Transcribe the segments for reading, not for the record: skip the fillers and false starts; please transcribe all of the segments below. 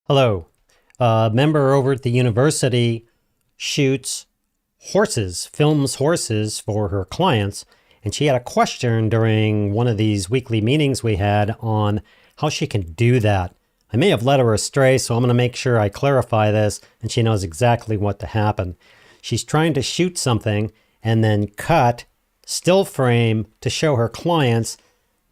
Hello. A member over at the university shoots horses, films horses for her clients, and she had a question during one of these weekly meetings we had on how she can do that. I may have led her astray, so I'm going to make sure I clarify this and she knows exactly what to happen. She's trying to shoot something and then cut still frame to show her clients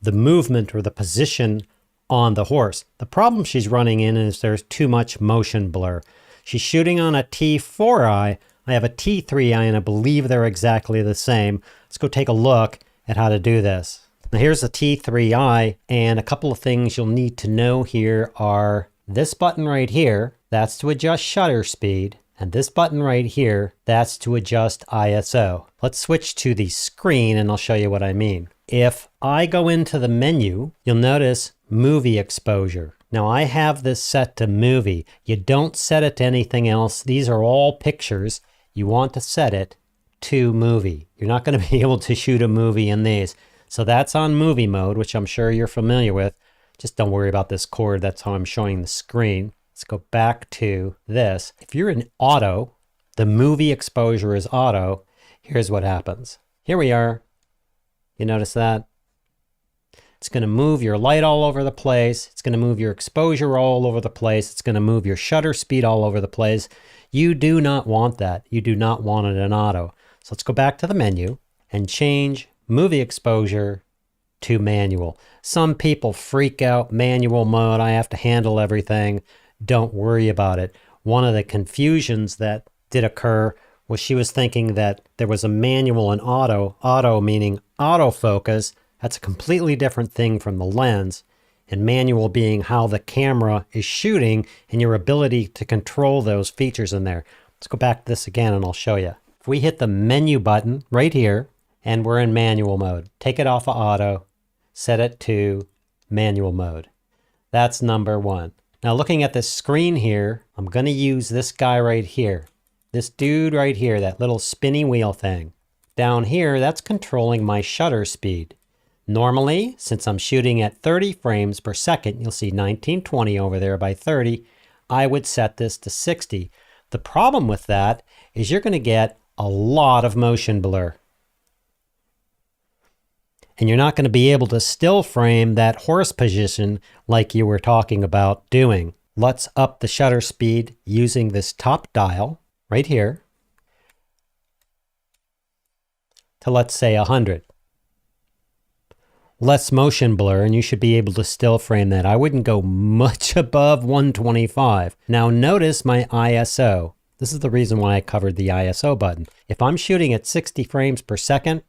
the movement or the position on the horse. The problem she's running in is there's too much motion blur. She's shooting on a T4i. I have a T3i and I believe they're exactly the same. Let's go take a look at how to do this. Now here's the T3i, and a couple of things you'll need to know here are this button right here, that's to adjust shutter speed, and this button right here, that's to adjust ISO. Let's switch to the screen and I'll show you what I mean. If I go into the menu, you'll notice movie exposure. Now I have this set to movie. You don't set it to anything else. These are all pictures. You want to set it to movie. You're not going to be able to shoot a movie in these. So that's on movie mode, which I'm sure you're familiar with. Just don't worry about this cord. That's how I'm showing the screen. Let's go back to this. If you're in auto, the movie exposure is auto. Here's what happens. Here we are. You notice that? It's going to move your light all over the place. It's going to move your exposure all over the place. It's going to move your shutter speed all over the place. You do not want that. You do not want it in auto. So let's go back to the menu and change movie exposure to manual. Some people freak out, manual mode. I have to handle everything. Don't worry about it. One of the confusions that did occur was she was thinking that there was a manual and auto. Auto meaning autofocus. That's a completely different thing from the lens. And manual being how the camera is shooting and your ability to control those features in there. Let's go back to this again and I'll show you. If we hit the menu button right here and we're in manual mode, take it off of auto, set it to manual mode. That's number one. Now looking at this screen here, I'm going to use this guy right here. This dude right here, that little spinny wheel thing. Down here, that's controlling my shutter speed. Normally, since I'm shooting at 30 frames per second, you'll see 1920 over there by 30, I would set this to 60. The problem with that is you're going to get a lot of motion blur. And you're not going to be able to still frame that horse position like you were talking about doing. Let's up the shutter speed using this top dial right here to, let's say, 100. Less motion blur, and you should be able to still frame that. I wouldn't go much above 125. Now notice my ISO. This is the reason why I covered the ISO button. If I'm shooting at 60 frames per second,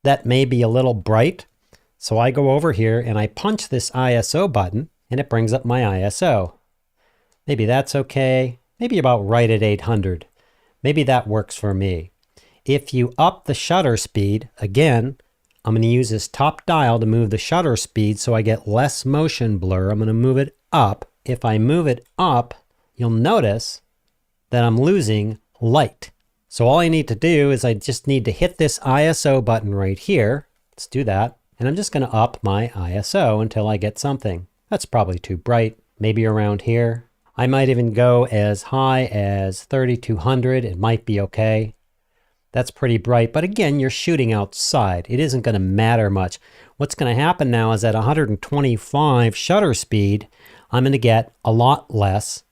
that may be a little bright. So I go over here and I punch this ISO button and it brings up my ISO. Maybe that's okay. Maybe about right at 800. Maybe that works for me. If you up the shutter speed, again, I'm going to use this top dial to move the shutter speed so I get less motion blur. I'm going to move it up. If I move it up, you'll notice that I'm losing light. So all I need to do is I just need to hit this ISO button right here. Let's do that. And I'm just going to up my ISO until I get something. That's probably too bright. Maybe around here. I might even go as high as 3200. It might be okay. That's pretty bright, but again, you're shooting outside. It isn't going to matter much. What's going to happen now is at 125 shutter speed, I'm going to get a lot less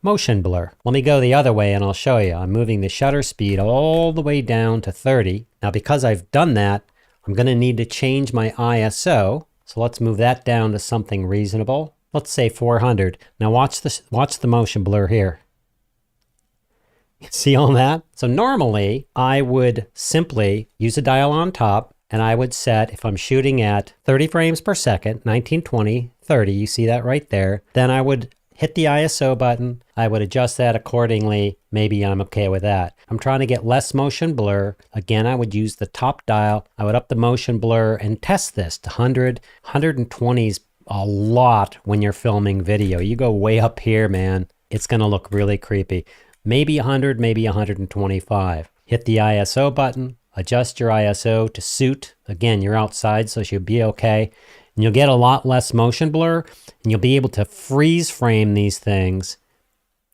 motion blur. Let me go the other way and I'll show you. I'm moving the shutter speed all the way down to 30. Now, because I've done that, I'm going to need to change my ISO. So let's move that down to something reasonable. Let's say 400. Now watch this. Watch the motion blur here. See all that? So normally I would simply use a dial on top and I would set, if I'm shooting at 30 frames per second, 1920, 30, you see that right there, then I would hit the ISO button. I would adjust that accordingly. Maybe I'm okay with that. I'm trying to get less motion blur. Again, I would use the top dial. I would up the motion blur and test this to 100. 120 is a lot when you're filming video. You go way up here, man, it's going to look really creepy. Maybe 100, maybe 125. Hit the ISO button, adjust your ISO to suit. Again, you're outside, so you'll be okay. And you'll get a lot less motion blur, and you'll be able to freeze frame these things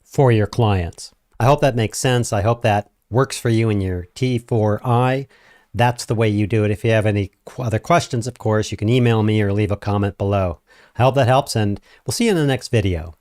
for your clients. I hope that makes sense. I hope that works for you in your T3i. That's the way you do it. If you have any other questions, of course, you can email me or leave a comment below. I hope that helps, and we'll see you in the next video.